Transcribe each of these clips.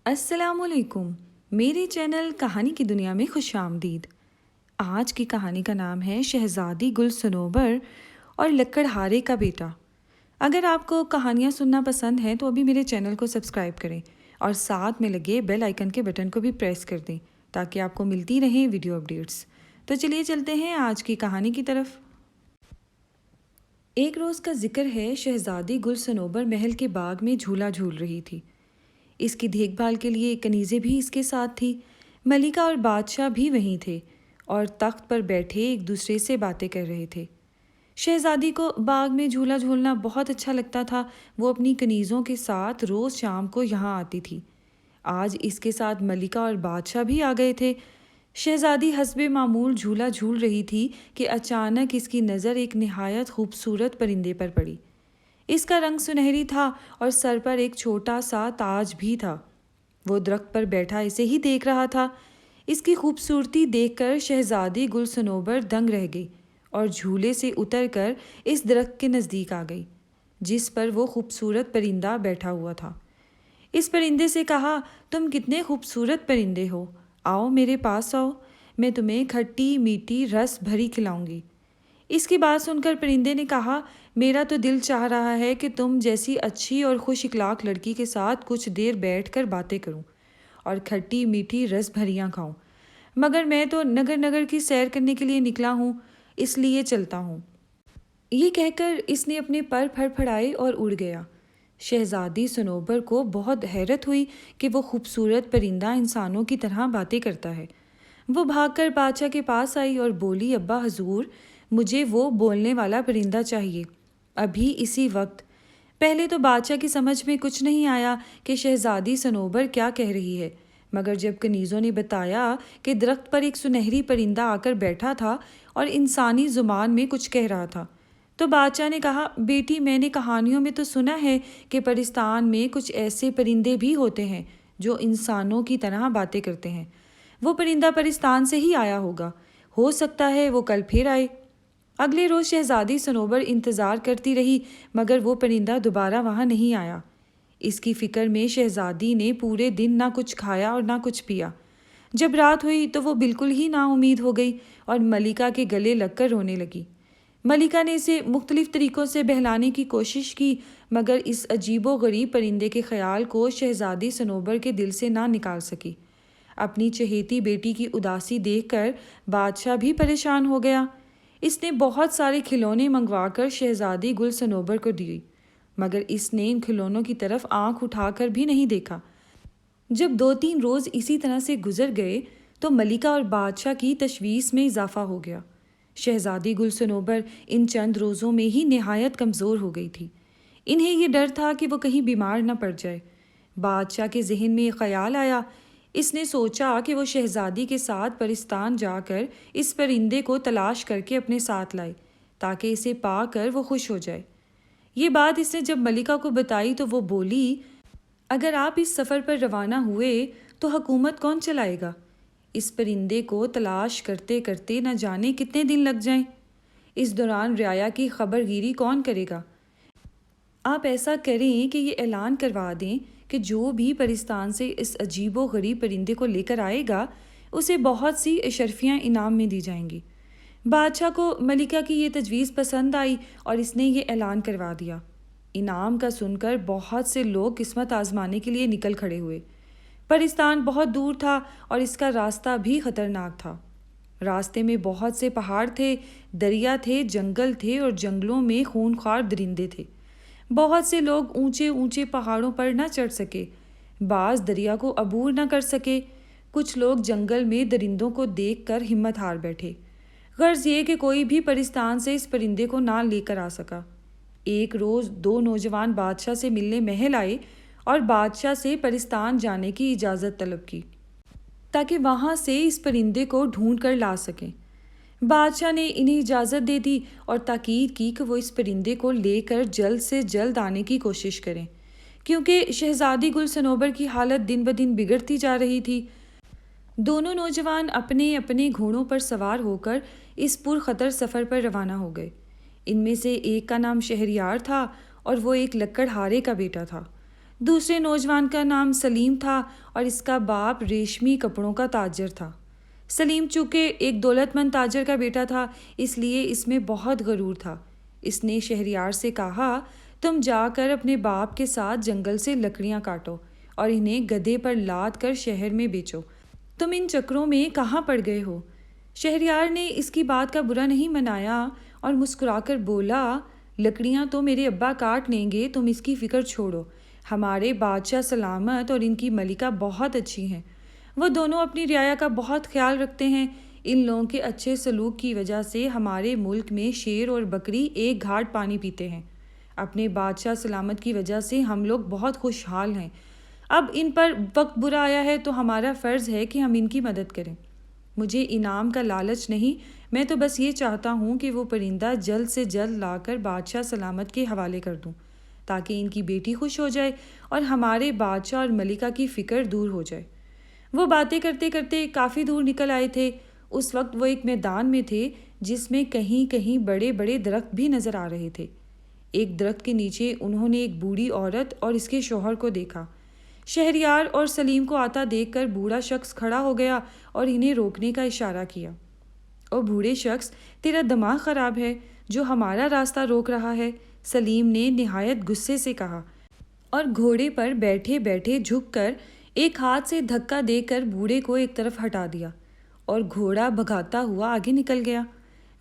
السلام علیکم، میرے چینل کہانی کی دنیا میں خوش آمدید۔ آج کی کہانی کا نام ہے شہزادی گل صنوبر اور لکڑہارے کا بیٹا۔ اگر آپ کو کہانیاں سننا پسند ہیں تو ابھی میرے چینل کو سبسکرائب کریں اور ساتھ میں لگے بیل آئیکن کے بٹن کو بھی پریس کر دیں تاکہ آپ کو ملتی رہیں ویڈیو اپڈیٹس۔ تو چلیے چلتے ہیں آج کی کہانی کی طرف۔ ایک روز کا ذکر ہے، شہزادی گل صنوبر محل کے باغ میں جھولا جھول رہی تھی۔ اس کی دیکھ بھال کے لیے کنیزیں بھی اس کے ساتھ تھی۔ ملکہ اور بادشاہ بھی وہیں تھے اور تخت پر بیٹھے ایک دوسرے سے باتیں کر رہے تھے۔ شہزادی کو باغ میں جھولا جھولنا بہت اچھا لگتا تھا۔ وہ اپنی کنیزوں کے ساتھ روز شام کو یہاں آتی تھی۔ آج اس کے ساتھ ملکہ اور بادشاہ بھی آ گئے تھے۔ شہزادی حسب معمول جھولا جھول رہی تھی کہ اچانک اس کی نظر ایک نہایت خوبصورت پرندے پر پڑی۔ اس کا رنگ سنہری تھا اور سر پر ایک چھوٹا سا تاج بھی تھا۔ وہ درخت پر بیٹھا اسے ہی دیکھ رہا تھا۔ اس کی خوبصورتی دیکھ کر شہزادی گل صنوبر دنگ رہ گئی اور جھولے سے اتر کر اس درخت کے نزدیک آ گئی جس پر وہ خوبصورت پرندہ بیٹھا ہوا تھا۔ اس پرندے سے کہا، تم کتنے خوبصورت پرندے ہو، آؤ میرے پاس آؤ، میں تمہیں کھٹی میٹھی رس بھری کھلاؤں گی۔ اس کی بات سن کر پرندے نے کہا، میرا تو دل چاہ رہا ہے کہ تم جیسی اچھی اور خوش اخلاق لڑکی کے ساتھ کچھ دیر بیٹھ کر باتیں کروں اور کھٹی میٹھی رس بھریاں کھاؤں، مگر میں تو نگر نگر کی سیر کرنے کے لیے نکلا ہوں، اس لیے چلتا ہوں۔ یہ کہہ کر اس نے اپنے پر پھڑ پھڑائے اور اڑ گیا۔ شہزادی صنوبر کو بہت حیرت ہوئی کہ وہ خوبصورت پرندہ انسانوں کی طرح باتیں کرتا ہے۔ وہ بھاگ کر بادشاہ کے پاس آئی اور بولی، ابا حضور، مجھے وہ بولنے والا پرندہ چاہیے، ابھی اسی وقت۔ پہلے تو بادشاہ کی سمجھ میں کچھ نہیں آیا کہ شہزادی صنوبر کیا کہہ رہی ہے، مگر جب کنیزوں نے بتایا کہ درخت پر ایک سنہری پرندہ آ کر بیٹھا تھا اور انسانی زبان میں کچھ کہہ رہا تھا، تو بادشاہ نے کہا، بیٹی، میں نے کہانیوں میں تو سنا ہے کہ پرستان میں کچھ ایسے پرندے بھی ہوتے ہیں جو انسانوں کی طرح باتیں کرتے ہیں۔ وہ پرندہ پرستان سے ہی آیا ہوگا، ہو سکتا ہے وہ کل پھر آئے۔ اگلے روز شہزادی صنوبر انتظار کرتی رہی مگر وہ پرندہ دوبارہ وہاں نہیں آیا۔ اس کی فکر میں شہزادی نے پورے دن نہ کچھ کھایا اور نہ کچھ پیا۔ جب رات ہوئی تو وہ بالکل ہی نا امید ہو گئی اور ملکہ کے گلے لگ کر رونے لگی۔ ملکہ نے اسے مختلف طریقوں سے بہلانے کی کوشش کی مگر اس عجیب و غریب پرندے کے خیال کو شہزادی صنوبر کے دل سے نہ نکال سکی۔ اپنی چہیتی بیٹی کی اداسی دیکھ کر بادشاہ بھی پریشان ہو گیا۔ اس نے بہت سارے کھلونے منگوا کر شہزادی گل صنوبر کو دیے مگر اس نے ان کھلونوں کی طرف آنکھ اٹھا کر بھی نہیں دیکھا۔ جب 2-3 روز اسی طرح سے گزر گئے تو ملکہ اور بادشاہ کی تشویش میں اضافہ ہو گیا۔ شہزادی گل صنوبر ان چند روزوں میں ہی نہایت کمزور ہو گئی تھی۔ انہیں یہ ڈر تھا کہ وہ کہیں بیمار نہ پڑ جائے۔ بادشاہ کے ذہن میں یہ خیال آیا۔ اس نے سوچا کہ وہ شہزادی کے ساتھ پرستان جا کر اس پرندے کو تلاش کر کے اپنے ساتھ لائے تاکہ اسے پا کر وہ خوش ہو جائے۔ یہ بات اس نے جب ملکہ کو بتائی تو وہ بولی، اگر آپ اس سفر پر روانہ ہوئے تو حکومت کون چلائے گا؟ اس پرندے کو تلاش کرتے کرتے نہ جانے کتنے دن لگ جائیں۔ اس دوران رعایا کی خبر گیری کون کرے گا؟ آپ ایسا کریں کہ یہ اعلان کروا دیں کہ جو بھی پرستان سے اس عجیب و غریب پرندے کو لے کر آئے گا اسے بہت سی اشرفیاں انعام میں دی جائیں گی۔ بادشاہ کو ملکہ کی یہ تجویز پسند آئی اور اس نے یہ اعلان کروا دیا۔ انعام کا سن کر بہت سے لوگ قسمت آزمانے کے لیے نکل کھڑے ہوئے۔ پرستان بہت دور تھا اور اس کا راستہ بھی خطرناک تھا۔ راستے میں بہت سے پہاڑ تھے، دریا تھے، جنگل تھے اور جنگلوں میں خونخوار درندے تھے۔ بہت سے لوگ اونچے اونچے پہاڑوں پر نہ چڑھ سکے، بعض دریا کو عبور نہ کر سکے، کچھ لوگ جنگل میں درندوں کو دیکھ کر ہمت ہار بیٹھے۔ غرض یہ کہ کوئی بھی پرستان سے اس پرندے کو نہ لے کر آ سکا۔ ایک روز 2 نوجوان بادشاہ سے ملنے محل آئے اور بادشاہ سے پرستان جانے کی اجازت طلب کی تاکہ وہاں سے اس پرندے کو ڈھونڈ کر لا سکیں۔ بادشاہ نے انہیں اجازت دے دی اور تاکید کی کہ وہ اس پرندے کو لے کر جلد سے جلد آنے کی کوشش کریں کیونکہ شہزادی گل صنوبر کی حالت دن بدن بگڑتی جا رہی تھی۔ دونوں نوجوان اپنے اپنے گھوڑوں پر سوار ہو کر اس پرخطر سفر پر روانہ ہو گئے۔ ان میں سے ایک کا نام شہریار تھا اور وہ ایک لکڑہارے کا بیٹا تھا۔ دوسرے نوجوان کا نام سلیم تھا اور اس کا باپ ریشمی کپڑوں کا تاجر تھا۔ سلیم چونکہ ایک دولت مند تاجر کا بیٹا تھا، اس لیے اس میں بہت غرور تھا۔ اس نے شہریار سے کہا، تم جا کر اپنے باپ کے ساتھ جنگل سے لکڑیاں کاٹو اور انہیں گدھے پر لاد کر شہر میں بیچو۔ تم ان چکروں میں کہاں پڑ گئے ہو؟ شہریار نے اس کی بات کا برا نہیں منایا اور مسکرا کر بولا، لکڑیاں تو میرے ابا کاٹ لیں گے، تم اس کی فکر چھوڑو۔ ہمارے بادشاہ سلامت اور ان کی ملکہ بہت اچھی ہیں، وہ دونوں اپنی رعایا کا بہت خیال رکھتے ہیں۔ ان لوگوں کے اچھے سلوک کی وجہ سے ہمارے ملک میں شیر اور بکری ایک گھاٹ پانی پیتے ہیں۔ اپنے بادشاہ سلامت کی وجہ سے ہم لوگ بہت خوشحال ہیں۔ اب ان پر وقت برا آیا ہے تو ہمارا فرض ہے کہ ہم ان کی مدد کریں۔ مجھے انعام کا لالچ نہیں، میں تو بس یہ چاہتا ہوں کہ وہ پرندہ جلد سے جلد لا کر بادشاہ سلامت کے حوالے کر دوں، تاکہ ان کی بیٹی خوش ہو جائے اور ہمارے بادشاہ اور ملکہ کی فکر دور ہو جائے۔ وہ باتیں کرتے کرتے کافی دور نکل آئے تھے۔ اس وقت وہ ایک میدان میں تھے جس میں کہیں کہیں بڑے بڑے درخت بھی نظر آ رہے تھے۔ ایک درخت کے نیچے انہوں نے ایک بوڑھی عورت اور اس کے شوہر کو دیکھا۔ شہریار اور سلیم کو آتا دیکھ کر بوڑھا شخص کھڑا ہو گیا اور انہیں روکنے کا اشارہ کیا۔ او بوڑھے شخص، تیرا دماغ خراب ہے جو ہمارا راستہ روک رہا ہے، سلیم نے نہایت غصے سے کہا، اور گھوڑے پر بیٹھے بیٹھے جھک کر ایک ہاتھ سے دھکا دے کر بوڑھے کو ایک طرف ہٹا دیا اور گھوڑا بھگاتا ہوا آگے نکل گیا۔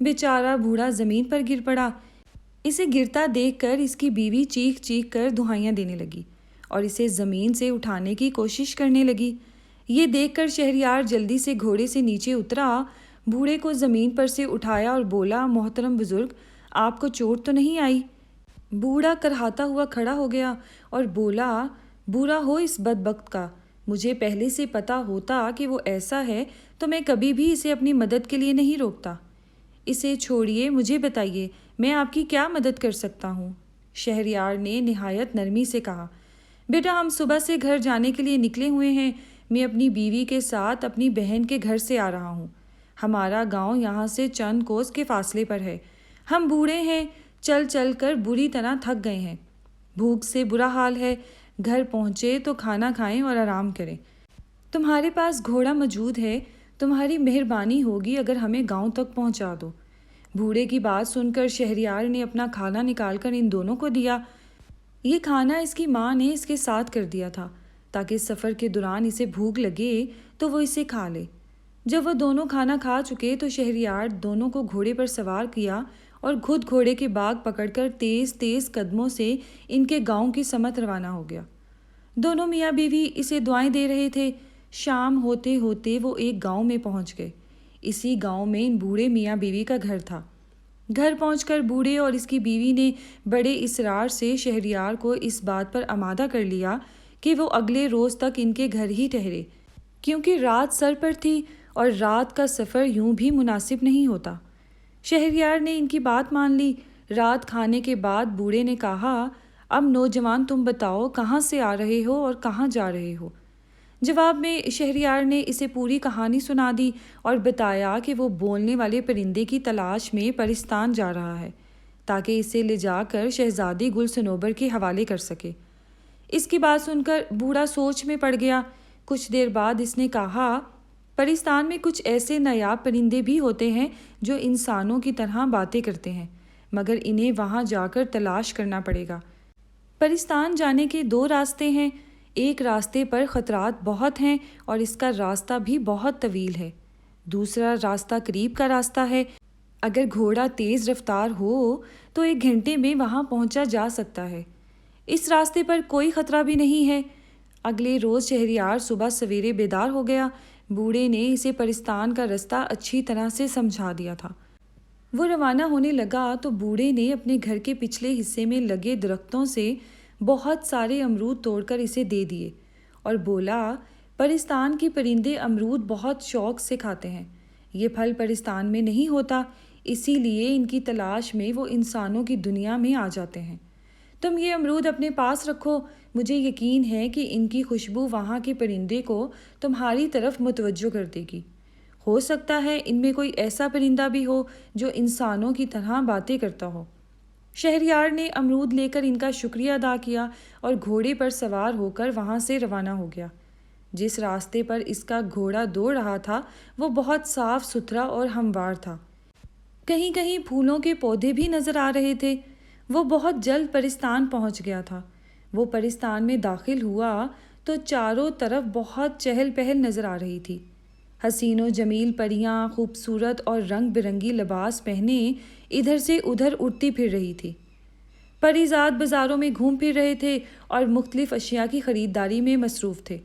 بیچارہ بوڑھا زمین پر گر پڑا۔ اسے گرتا دیکھ کر اس کی بیوی چیخ چیخ کر دہائیاں دینے لگی اور اسے زمین سے اٹھانے کی کوشش کرنے لگی۔ یہ دیکھ کر شہریار جلدی سے گھوڑے سے نیچے اترا، بوڑھے کو زمین پر سے اٹھایا اور بولا، محترم بزرگ، آپ کو چوٹ تو نہیں آئی؟ بوڑھا کرہاتا ہوا کھڑا ہو گیا اور بولا، برا ہو اس بدبخت کا، مجھے پہلے سے پتا ہوتا کہ وہ ایسا ہے تو میں کبھی بھی اسے اپنی مدد کے لیے نہیں روکتا۔ اسے چھوڑیے، مجھے بتائیے میں آپ کی کیا مدد کر سکتا ہوں؟ شہریار نے نہایت نرمی سے کہا، بیٹا ہم صبح سے گھر جانے کے لیے نکلے ہوئے ہیں، میں اپنی بیوی کے ساتھ اپنی بہن کے گھر سے آ رہا ہوں۔ ہمارا گاؤں یہاں سے چند کوس کے فاصلے پر ہے۔ ہم بوڑھے ہیں، چل چل کر بری طرح تھک گئے ہیں، بھوک سے برا حال ہے، گھر پہنچے تو کھانا کھائیں اور آرام کریں۔ تمہارے پاس گھوڑا موجود ہے، تمہاری مہربانی ہوگی اگر ہمیں گاؤں تک پہنچا دو۔ بوڑھے کی بات سن کر شہریار نے اپنا کھانا نکال کر ان دونوں کو دیا۔ یہ کھانا اس کی ماں نے اس کے ساتھ کر دیا تھا تاکہ سفر کے دوران اسے بھوک لگے تو وہ اسے کھا لے۔ جب وہ دونوں کھانا کھا چکے تو شہریار دونوں کو گھوڑے پر سوار کیا اور خود گھوڑے کے باغ پکڑ کر تیز تیز قدموں سے ان کے گاؤں کی سمت روانہ ہو گیا۔ دونوں میاں بیوی اسے دعائیں دے رہے تھے۔ شام ہوتے ہوتے وہ ایک گاؤں میں پہنچ گئے۔ اسی گاؤں میں ان بوڑھے میاں بیوی کا گھر تھا۔ گھر پہنچ کر بوڑھے اور اس کی بیوی نے بڑے اصرار سے شہریار کو اس بات پر آمادہ کر لیا کہ وہ اگلے روز تک ان کے گھر ہی ٹھہرے، کیونکہ رات سر پر تھی اور رات کا سفر یوں بھی مناسب نہیں ہوتا۔ شہریار نے ان کی بات مان لی۔ رات کھانے کے بعد بوڑھے نے کہا، اب نوجوان تم بتاؤ کہاں سے آ رہے ہو اور کہاں جا رہے ہو؟ جواب میں شہریار نے اسے پوری کہانی سنا دی اور بتایا کہ وہ بولنے والے پرندے کی تلاش میں پرستان جا رہا ہے تاکہ اسے لے جا کر شہزادی گل صنوبر کے حوالے کر سکے۔ اس کی بات سن کر بوڑھا سوچ میں پڑ گیا۔ کچھ دیر بعد اس نے کہا، پرستان میں کچھ ایسے نایاب پرندے بھی ہوتے ہیں جو انسانوں کی طرح باتیں کرتے ہیں، مگر انہیں وہاں جا کر تلاش کرنا پڑے گا۔ پرستان جانے کے دو راستے ہیں، ایک راستے پر خطرات بہت ہیں اور اس کا راستہ بھی بہت طویل ہے، دوسرا راستہ قریب کا راستہ ہے، اگر گھوڑا تیز رفتار ہو تو 1 گھنٹے میں وہاں پہنچا جا سکتا ہے۔ اس راستے پر کوئی خطرہ بھی نہیں ہے۔ اگلے روز شہریار صبح سویرے بیدار ہو گیا۔ بوڑھے نے اسے پرستان کا راستہ اچھی طرح سے سمجھا دیا تھا۔ وہ روانہ ہونے لگا تو بوڑھے نے اپنے گھر کے پچھلے حصے میں لگے درختوں سے بہت سارے امرود توڑ کر اسے دے دیے اور بولا، پرستان کے پرندے امرود بہت شوق سے کھاتے ہیں، یہ پھل پرستان میں نہیں ہوتا، اسی لیے ان کی تلاش میں وہ انسانوں کی دنیا میں آ جاتے ہیں۔ تم یہ امرود اپنے پاس رکھو، مجھے یقین ہے کہ ان کی خوشبو وہاں کے پرندے کو تمہاری طرف متوجہ کر دے گی۔ ہو سکتا ہے ان میں کوئی ایسا پرندہ بھی ہو جو انسانوں کی طرح باتیں کرتا ہو۔ شہریار نے امرود لے کر ان کا شکریہ ادا کیا اور گھوڑے پر سوار ہو کر وہاں سے روانہ ہو گیا۔ جس راستے پر اس کا گھوڑا دوڑ رہا تھا وہ بہت صاف ستھرا اور ہموار تھا۔ کہیں کہیں پھولوں کے پودے بھی نظر آ رہے تھے۔ وہ بہت جلد پرستان پہنچ گیا تھا۔ وہ پرستان میں داخل ہوا تو چاروں طرف بہت چہل پہل نظر آ رہی تھی۔ حسین و جمیل پریاں خوبصورت اور رنگ برنگی لباس پہنے ادھر سے ادھر اڑتی پھر رہی تھی۔ پریزاد بازاروں میں گھوم پھر رہے تھے اور مختلف اشیاء کی خریداری میں مصروف تھے۔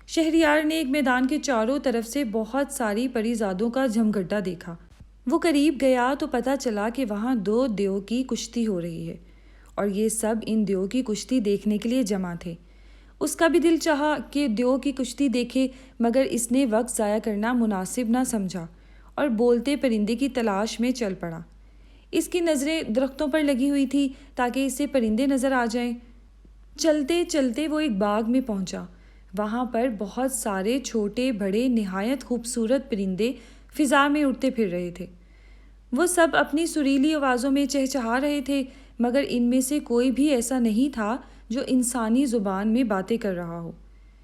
شہریار نے ایک میدان کے چاروں طرف سے بہت ساری پریزادوں کا جمگھٹا دیکھا۔ وہ قریب گیا تو پتہ چلا کہ وہاں 2 دیو کی کشتی ہو رہی ہے اور یہ سب ان دیو کی کشتی دیکھنے کے لیے جمع تھے۔ اس کا بھی دل چاہا کہ دیو کی کشتی دیکھے، مگر اس نے وقت ضائع کرنا مناسب نہ سمجھا اور بولتے پرندے کی تلاش میں چل پڑا۔ اس کی نظریں درختوں پر لگی ہوئی تھی تاکہ اسے پرندے نظر آ جائیں۔ چلتے چلتے وہ ایک باغ میں پہنچا۔ وہاں پر بہت سارے چھوٹے بڑے نہایت خوبصورت پرندے فضا میں اڑتے پھر رہے تھے۔ وہ سب اپنی سریلی آوازوں میں چہچہا رہے تھے، مگر ان میں سے کوئی بھی ایسا نہیں تھا جو انسانی زبان میں باتیں کر رہا ہو۔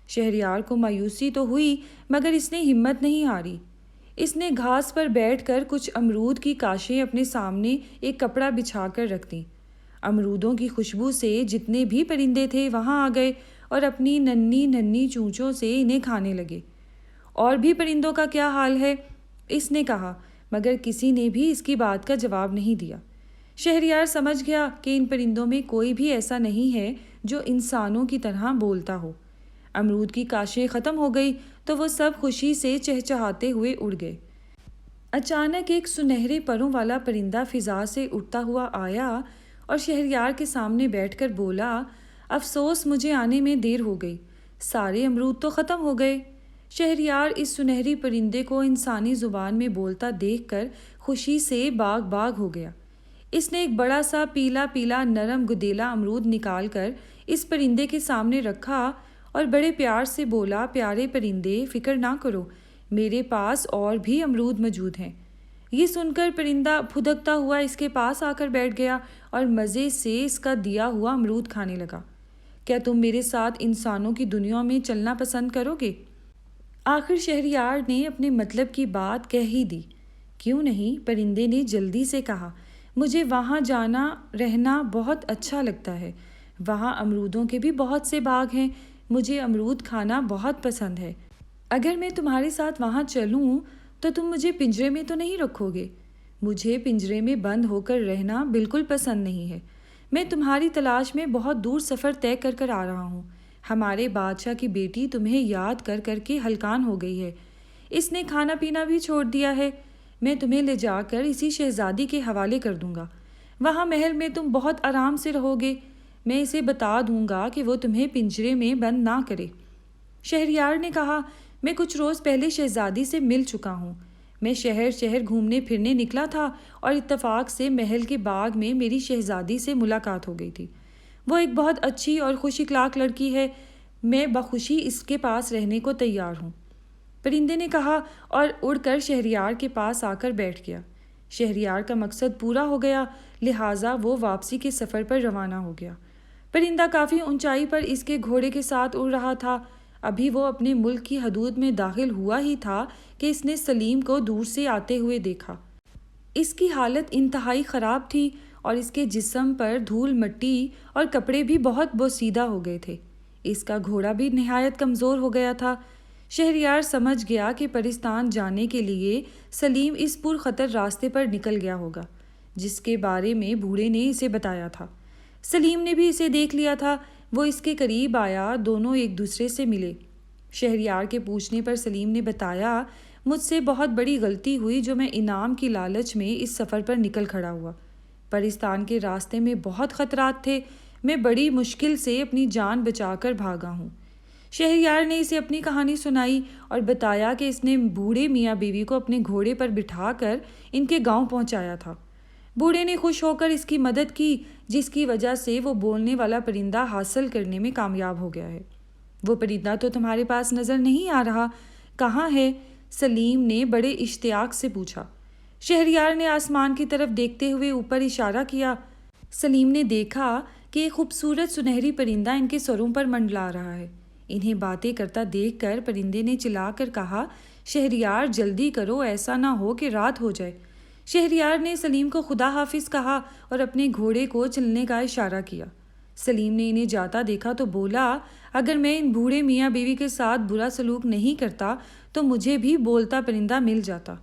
شہریار کو مایوسی تو ہوئی، مگر اس نے ہمت نہیں ہاری۔ اس نے گھاس پر بیٹھ کر کچھ امرود کی کاشیں اپنے سامنے ایک کپڑا بچھا کر رکھ دیں۔ امرودوں کی خوشبو سے جتنے بھی پرندے تھے وہاں آ گئے اور اپنی ننھی ننھی چونچوں سے انہیں کھانے لگے۔ اور بھی پرندوں کا کیا حال ہے؟ اس نے کہا، مگر کسی نے بھی اس کی بات کا جواب نہیں دیا۔ شہریار سمجھ گیا کہ ان پرندوں میں کوئی بھی ایسا نہیں ہے جو انسانوں کی طرح بولتا ہو۔ امرود کی کاشیں ختم ہو گئی تو وہ سب خوشی سے چہچہاتے ہوئے اڑ گئے۔ اچانک ایک سنہرے پروں والا پرندہ فضا سے اڑتا ہوا آیا اور شہریار کے سامنے بیٹھ کر بولا، افسوس مجھے آنے میں دیر ہو گئی، سارے امرود تو ختم ہو گئے۔ شہریار اس سنہری پرندے کو انسانی زبان میں بولتا دیکھ کر خوشی سے باغ باغ ہو گیا۔ اس نے ایک بڑا سا پیلا پیلا نرم گدیلا امرود نکال کر اس پرندے کے سامنے رکھا اور بڑے پیار سے بولا، پیارے پرندے، فکر نہ کرو، میرے پاس اور بھی امرود موجود ہیں۔ یہ سن کر پرندہ پھدکتا ہوا اس کے پاس آ کر بیٹھ گیا اور مزے سے اس کا دیا ہوا امرود کھانے لگا۔ کیا تم میرے ساتھ انسانوں کی دنیا میں چلنا پسند کرو گے؟ آخر شہریار نے اپنے مطلب کی بات کہہ ہی دی۔ کیوں نہیں؟ پرندے نے جلدی سے کہا، مجھے وہاں جانا رہنا بہت اچھا لگتا ہے۔ وہاں امرودوں کے بھی بہت سے باغ ہیں، مجھے امرود کھانا بہت پسند ہے۔ اگر میں تمہارے ساتھ وہاں چلوں تو تم مجھے پنجرے میں تو نہیں رکھو گے؟ مجھے پنجرے میں بند ہو کر رہنا بالکل پسند نہیں ہے۔ میں تمہاری تلاش میں بہت دور سفر طے کر کر آ رہا ہوں۔ ہمارے بادشاہ کی بیٹی تمہیں یاد کر کر کے ہلکان ہو گئی ہے۔ اس نے کھانا پینا بھی چھوڑ دیا ہے۔ میں تمہیں لے جا کر اسی شہزادی کے حوالے کر دوں گا۔ وہاں محل میں تم بہت آرام سے رہو گے۔ میں اسے بتا دوں گا کہ وہ تمہیں پنجرے میں بند نہ کرے۔ شہریار نے کہا، میں کچھ روز پہلے شہزادی سے مل چکا ہوں۔ میں شہر شہر گھومنے پھرنے نکلا تھا اور اتفاق سے محل کے باغ میں میری شہزادی سے ملاقات ہو گئی تھی۔ وہ ایک بہت اچھی اور خوش اخلاق لڑکی ہے۔ میں بخوشی اس کے پاس رہنے کو تیار ہوں۔ پرندے نے کہا اور اڑ کر شہریار کے پاس آ کر بیٹھ گیا۔ شہریار کا مقصد پورا ہو گیا، لہٰذا وہ واپسی کے سفر پر روانہ ہو گیا۔ پرندہ کافی اونچائی پر اس کے گھوڑے کے ساتھ اڑ رہا تھا۔ ابھی وہ اپنے ملک کی حدود میں داخل ہوا ہی تھا کہ اس نے سلیم کو دور سے آتے ہوئے دیکھا۔ اس کی حالت انتہائی خراب تھی اور اس کے جسم پر دھول مٹی اور کپڑے بھی بہت بوسیدہ ہو گئے تھے۔ اس کا گھوڑا بھی نہایت کمزور ہو گیا تھا۔ شہریار سمجھ گیا کہ پرستان جانے کے لیے سلیم اس پرخطر راستے پر نکل گیا ہوگا جس کے بارے میں بوڑھے نے اسے بتایا تھا۔ سلیم نے بھی اسے دیکھ لیا تھا۔ وہ اس کے قریب آیا، دونوں ایک دوسرے سے ملے۔ شہریار کے پوچھنے پر سلیم نے بتایا، مجھ سے بہت بڑی غلطی ہوئی جو میں انعام کی لالچ میں اس سفر پر نکل کھڑا ہوا۔ پرستان کے راستے میں بہت خطرات تھے، میں بڑی مشکل سے اپنی جان بچا کر بھاگا ہوں۔ شہریار نے اسے اپنی کہانی سنائی اور بتایا کہ اس نے بوڑھے میاں بیوی کو اپنے گھوڑے پر بٹھا کر ان کے گاؤں پہنچایا تھا۔ بوڑھے نے خوش ہو کر اس کی مدد کی، جس کی وجہ سے وہ بولنے والا پرندہ حاصل کرنے میں کامیاب ہو گیا ہے۔ وہ پرندہ تو تمہارے پاس نظر نہیں آ رہا، کہاں ہے؟ سلیم نے بڑے اشتیاق سے پوچھا۔ شہریار نے آسمان کی طرف دیکھتے ہوئے اوپر اشارہ کیا۔ سلیم نے دیکھا کہ ایک خوبصورت سنہری پرندہ ان کے سروں پر منڈلا رہا ہے۔ انہیں باتیں کرتا دیکھ کر پرندے نے چلا کر کہا، شہریار جلدی کرو، ایسا نہ ہو کہ رات ہو جائے۔ شہریار نے سلیم کو خدا حافظ کہا اور اپنے گھوڑے کو چلنے کا اشارہ کیا۔ سلیم نے انہیں جاتا دیکھا تو بولا، اگر میں ان بوڑھے میاں بیوی کے ساتھ برا سلوک نہیں کرتا تو مجھے بھی بولتا پرندہ مل جاتا۔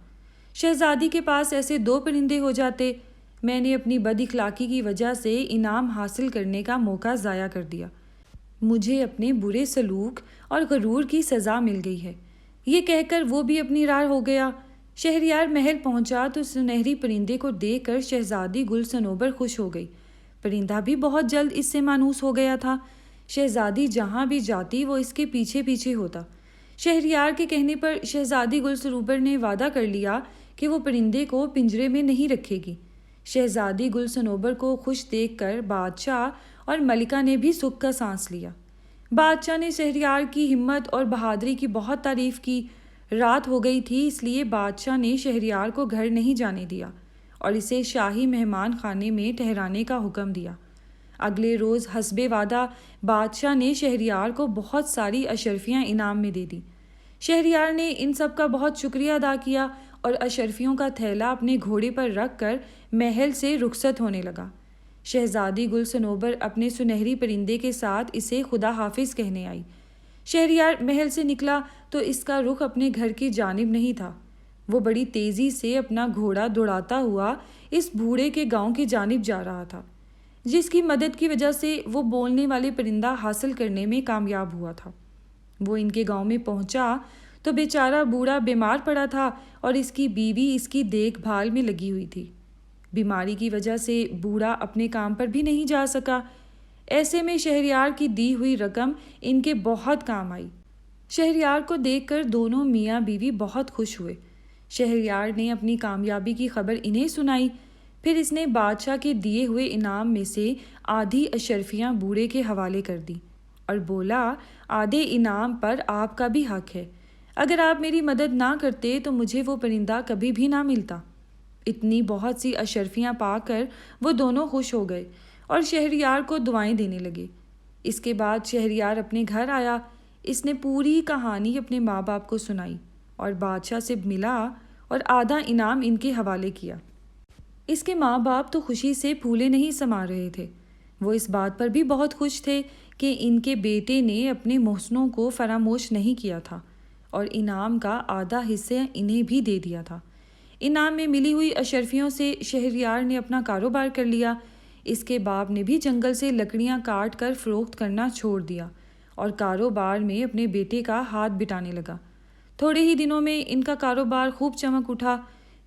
شہزادی کے پاس ایسے 2 پرندے ہو جاتے۔ میں نے اپنی بد اخلاقی کی وجہ سے انعام حاصل کرنے کا موقع ضائع کر دیا۔ مجھے اپنے برے سلوک اور غرور کی سزا مل گئی ہے۔ یہ کہہ کر وہ بھی اپنی راہ ہو گیا۔ شہریار محل پہنچا تو سنہری پرندے کو دیکھ کر شہزادی گل صنوبر خوش ہو گئی۔ پرندہ بھی بہت جلد اس سے مانوس ہو گیا تھا۔ شہزادی جہاں بھی جاتی وہ اس کے پیچھے پیچھے ہوتا۔ شہریار کے کہنے پر شہزادی گل صنوبر نے وعدہ کر لیا کہ وہ پرندے کو پنجرے میں نہیں رکھے گی۔ شہزادی گل صنوبر کو خوش دیکھ کر بادشاہ اور ملکہ نے بھی سکھ کا سانس لیا۔ بادشاہ نے شہریار کی ہمت اور بہادری کی بہت تعریف کی۔ رات ہو گئی تھی، اس لیے بادشاہ نے شہریار کو گھر نہیں جانے دیا اور اسے شاہی مہمان خانے میں ٹھہرانے کا حکم دیا۔ اگلے روز حسب وعدہ بادشاہ نے شہریار کو بہت ساری اشرفیاں انعام میں دے دی۔ شہریار نے ان سب کا بہت شکریہ ادا کیا اور اشرفیوں کا تھیلا اپنے گھوڑے پر رکھ کر محل سے رخصت ہونے لگا۔ شہزادی گل صنوبر اپنے سنہری پرندے کے ساتھ اسے خدا حافظ کہنے آئی۔ شہریار محل سے نکلا تو اس کا رخ اپنے گھر کی جانب نہیں تھا۔ وہ بڑی تیزی سے اپنا گھوڑا دوڑاتا ہوا اس بوڑھے کے گاؤں کی جانب جا رہا تھا، جس کی مدد کی وجہ سے وہ بولنے والے پرندہ حاصل کرنے میں کامیاب ہوا تھا۔ وہ ان کے گاؤں میں پہنچا تو بیچارہ بوڑھا بیمار پڑا تھا اور اس کی بیوی اس کی دیکھ بھال میں لگی ہوئی تھی۔ بیماری کی وجہ سے بوڑھا اپنے کام پر بھی نہیں جا سکا۔ ایسے میں شہریار کی دی ہوئی رقم ان کے بہت کام آئی۔ شہریار کو دیکھ کر دونوں میاں بیوی بہت خوش ہوئے۔ شہریار نے اپنی کامیابی کی خبر انہیں سنائی۔ پھر اس نے بادشاہ کے دیے ہوئے انعام میں سے آدھی اشرفیاں بوڑھے کے حوالے کر دی اور بولا، آدھے انعام پر آپ کا بھی حق ہے۔ اگر آپ میری مدد نہ کرتے تو مجھے وہ پرندہ کبھی بھی نہ ملتا۔ اتنی بہت سی اشرفیاں پا کر وہ دونوں خوش ہو گئے اور شہریار کو دعائیں دینے لگے۔ اس کے بعد شہریار اپنے گھر آیا۔ اس نے پوری کہانی اپنے ماں باپ کو سنائی اور بادشاہ سے ملا اور آدھا انعام ان کے حوالے کیا۔ اس کے ماں باپ تو خوشی سے پھولے نہیں سما رہے تھے۔ وہ اس بات پر بھی بہت خوش تھے کہ ان کے بیٹے نے اپنے محسنوں کو فراموش نہیں کیا تھا اور انعام کا آدھا حصہ انہیں بھی دے دیا تھا۔ انعام میں ملی ہوئی اشرفیوں سے شہریار نے اپنا کاروبار کر لیا۔ اس کے باپ نے بھی جنگل سے لکڑیاں کاٹ کر فروخت کرنا چھوڑ دیا اور کاروبار میں اپنے بیٹے کا ہاتھ بٹانے لگا۔ تھوڑے ہی دنوں میں ان کا کاروبار خوب چمک اٹھا۔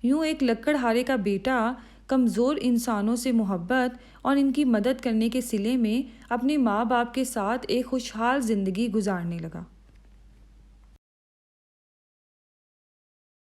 یوں ایک لکڑہارے کا بیٹا کمزور انسانوں سے محبت اور ان کی مدد کرنے کے صلے میں اپنے ماں باپ کے ساتھ ایک خوشحال زندگی گزارنے لگا۔